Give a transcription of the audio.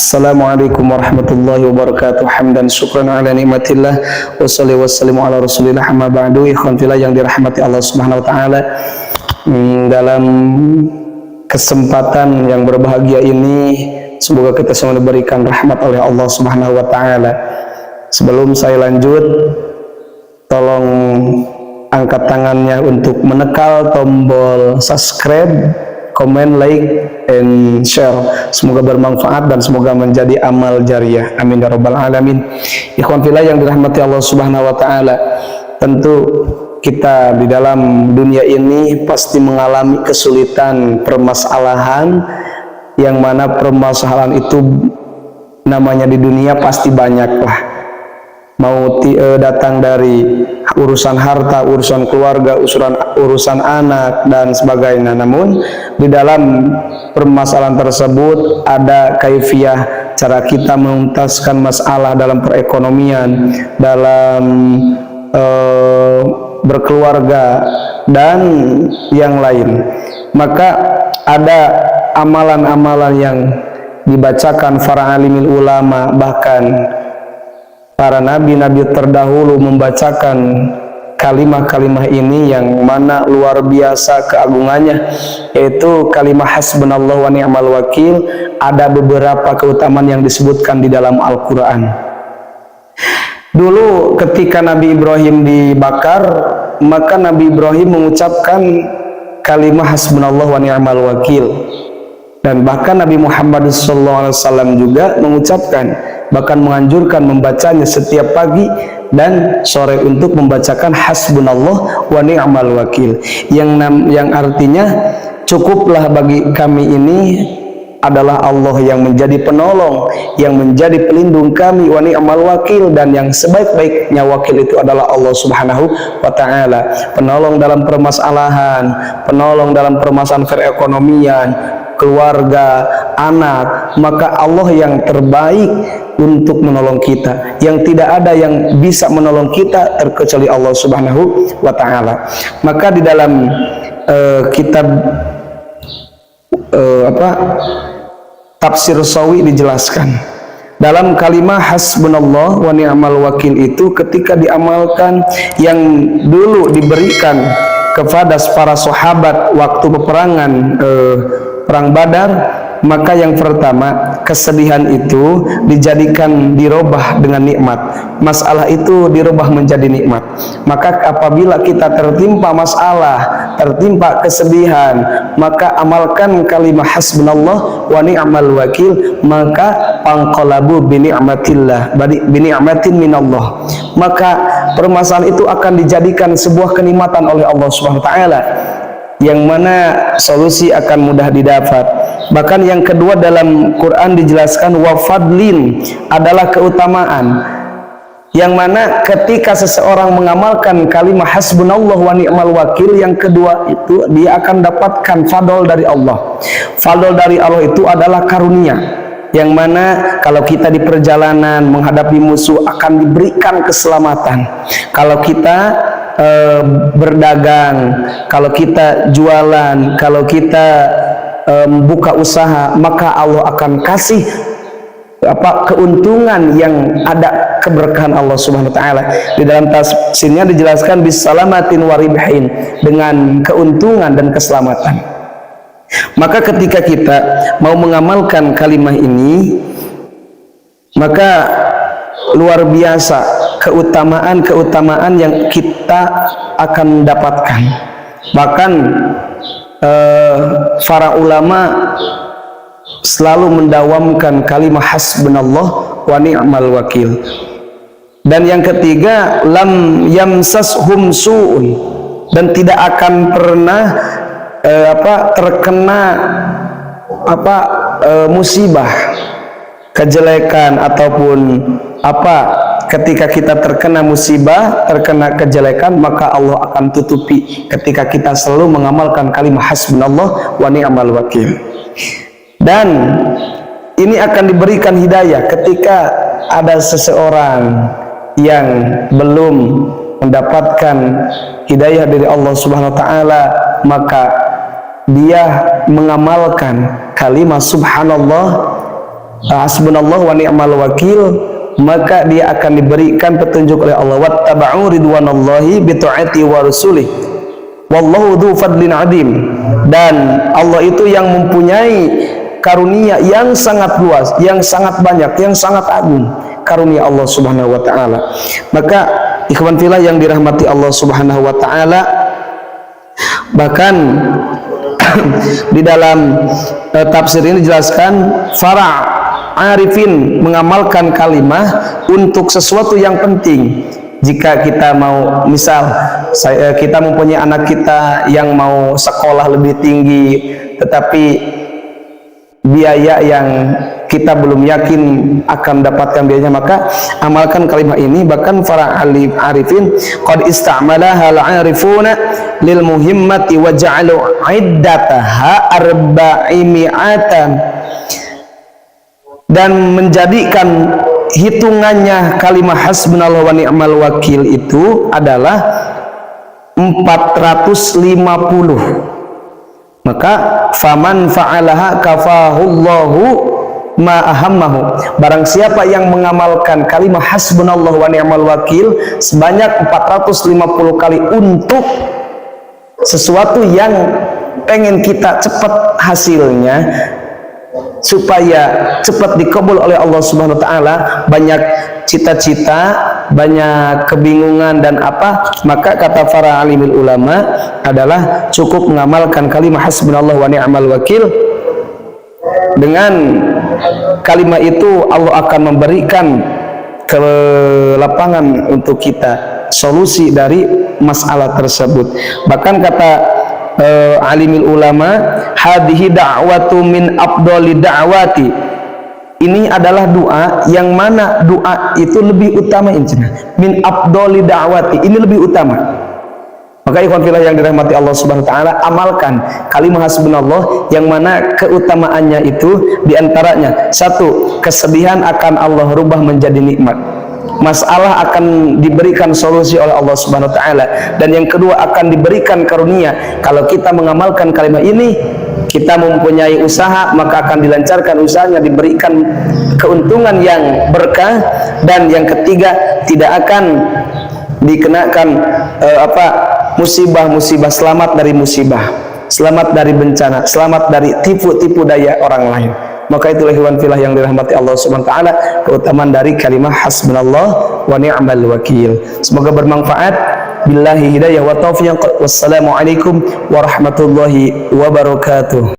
Assalamualaikum warahmatullahi wabarakatuh. Hamdan syukran ala nikmatillah wa salli wasallimu ala rasulillah amma ba'du. Ikhwan fillah yang dirahmati Allah subhanahu wa ta'ala, dalam kesempatan yang berbahagia ini semoga kita semua diberikan rahmat oleh Allah subhanahu wa ta'ala. Sebelum saya lanjut, tolong angkat tangannya untuk menekal tombol subscribe, komen, like, and share. Semoga bermanfaat dan semoga menjadi amal jariah. Amin ya rabbal alamin. Ikhwan fillah yang dirahmati Allah subhanahu wa ta'ala, tentu kita di dalam dunia ini pasti mengalami kesulitan, permasalahan, yang mana permasalahan itu namanya di dunia pasti banyak lah. Mau datang dari urusan harta, urusan keluarga, urusan anak dan sebagainya. Namun di dalam permasalahan tersebut ada kaifiah, cara kita menuntaskan masalah dalam perekonomian, dalam berkeluarga dan yang lain. Maka ada amalan-amalan yang dibacakan para alimil ulama, bahkan para nabi-nabi terdahulu membacakan kalimah-kalimah ini yang mana luar biasa keagungannya, yaitu kalimah hasbunallah wa ni'mal wakil. Ada beberapa keutamaan yang disebutkan di dalam Al-Quran. Dulu ketika Nabi Ibrahim dibakar, maka Nabi Ibrahim mengucapkan kalimah hasbunallah wa ni'mal wakil. Dan bahkan Nabi Muhammad SAW juga mengucapkan, bahkan menganjurkan membacanya setiap pagi dan sore untuk membacakan hasbunallah wa ni'mal wakil, yang artinya cukuplah bagi kami ini adalah Allah yang menjadi penolong, yang menjadi pelindung kami, wa ni'mal wakil, dan yang sebaik-baiknya wakil itu adalah Allah subhanahu wa ta'ala. Penolong dalam permasalahan, penolong dalam permasalahan perekonomian, keluarga, anak, maka Allah yang terbaik untuk menolong kita. Yang tidak ada yang bisa menolong kita terkecuali Allah subhanahu wa ta'ala. Maka di dalam kitab Tafsir Sawi dijelaskan, dalam kalimah hasbunallah wa ni'mal wakil itu ketika diamalkan, yang dulu diberikan kepada para sahabat waktu peperangan Perang Badar, maka yang pertama, kesedihan itu dijadikan dirubah dengan nikmat. Masalah itu dirubah menjadi nikmat. Maka apabila kita tertimpa masalah, tertimpa kesedihan, maka amalkan kalimah hasbunallah wa ni'mal wakil, maka panqalabu bi ni'matillah, bi ni'matin minallah. Maka permasalahan itu akan dijadikan sebuah kenikmatan oleh Allah Subhanahu wa taala, yang mana solusi akan mudah didapat. Bahkan yang kedua, dalam Quran dijelaskan wa fadlin, adalah keutamaan, yang mana ketika seseorang mengamalkan kalimah hasbunallah wa ni'mal wakil, yang kedua itu dia akan dapatkan fadl dari Allah. Fadl dari Allah itu adalah karunia, yang mana kalau kita di perjalanan menghadapi musuh akan diberikan keselamatan. Kalau kita berdagang, kalau kita jualan, kalau kita buka usaha, maka Allah akan kasih keuntungan, yang ada keberkahan Allah Subhanahu wa taala. Di dalam tafsirnya dijelaskan bisalamatin waribhin, dengan keuntungan dan keselamatan. Maka ketika kita mau mengamalkan kalimah ini, maka luar biasa keutamaan-keutamaan yang kita akan dapatkan. Bahkan para ulama selalu mendawamkan kalimah hasbunallah wa ni'mal wakil. Dan yang ketiga, lam yamsashum su'un, dan tidak akan pernah terkena musibah, kejelekan ataupun ketika kita terkena musibah, terkena kejelekan, maka Allah akan tutupi ketika kita selalu mengamalkan kalimah hasbunallah wa ni'mal wakil. Dan ini akan diberikan hidayah ketika ada seseorang yang belum mendapatkan hidayah dari Allah Subhanahu wa taala, maka dia mengamalkan kalimah subhanallah hasbunallah wa ni'mal wakil, maka dia akan diberikan petunjuk oleh Allah. Wattaba'u ridwanallahi bi ta'ati wa rasulih wallahu dzu fadlin adim. Dan Allah itu yang mempunyai karunia yang sangat luas, yang sangat banyak, yang sangat agung, karunia Allah Subhanahu wa taala. Maka ikhwan fillah yang dirahmati Allah Subhanahu wa taala, bahkan di dalam tafsir ini dijelaskan para arifin mengamalkan kalimah untuk sesuatu yang penting. Jika kita mau, misal kita mempunyai anak kita yang mau sekolah lebih tinggi, tetapi biaya yang kita belum yakin akan dapatkan biayanya, maka amalkan kalimat ini. Bahkan para arifin qad istamalaha al-arifuna lil muhimmati wa ja'alu iddataha arba'imi'atan, dan menjadikan hitungannya kalimat hasbunallah wa ni'mal wakil itu adalah 450. Maka faman fa'alaha kafahullahu ma ahammahu, barang siapa yang mengamalkan kalimat hasbunallah wa ni'mal wakil sebanyak 450 kali untuk sesuatu yang pengen kita cepat hasilnya, supaya cepat dikabul oleh Allah Subhanahu wa taala, banyak cita-cita, banyak kebingungan dan apa, maka kata para alimul ulama adalah cukup mengamalkan kalimat hasbunallah wa ni'mal wakil. Dengan kalimat itu Allah akan memberikan kelapangan untuk kita, solusi dari masalah tersebut. Bahkan kata alimul ulama, hadhihi da'watu min afdali da'wati, ini adalah doa yang mana doa itu lebih utama, min afdali da'wati, ini lebih utama. Maka ikhwan fillah yang dirahmati Allah Subhanahu wa taala, amalkan kalimat hasbunallah yang mana keutamaannya itu diantaranya: satu, kesedihan akan Allah rubah menjadi nikmat, masalah akan diberikan solusi oleh Allah Subhanahu wa taala, dan yang kedua akan diberikan karunia. Kalau kita mengamalkan kalimat ini, kita mempunyai usaha, maka akan dilancarkan usahanya, diberikan keuntungan yang berkah, dan yang ketiga tidak akan dikenakan musibah-musibah, selamat dari musibah, selamat dari bencana, selamat dari tipu-tipu daya orang lain. Maka itulah ikhwan fillah yang dirahmati Allah Subhanahu wa taala, keutamaan dari kalimat hasbunallah wa ni'mal wakil. Semoga bermanfaat. Billahi hidayah wa taufiq. Wassalamualaikum warahmatullahi wabarakatuh.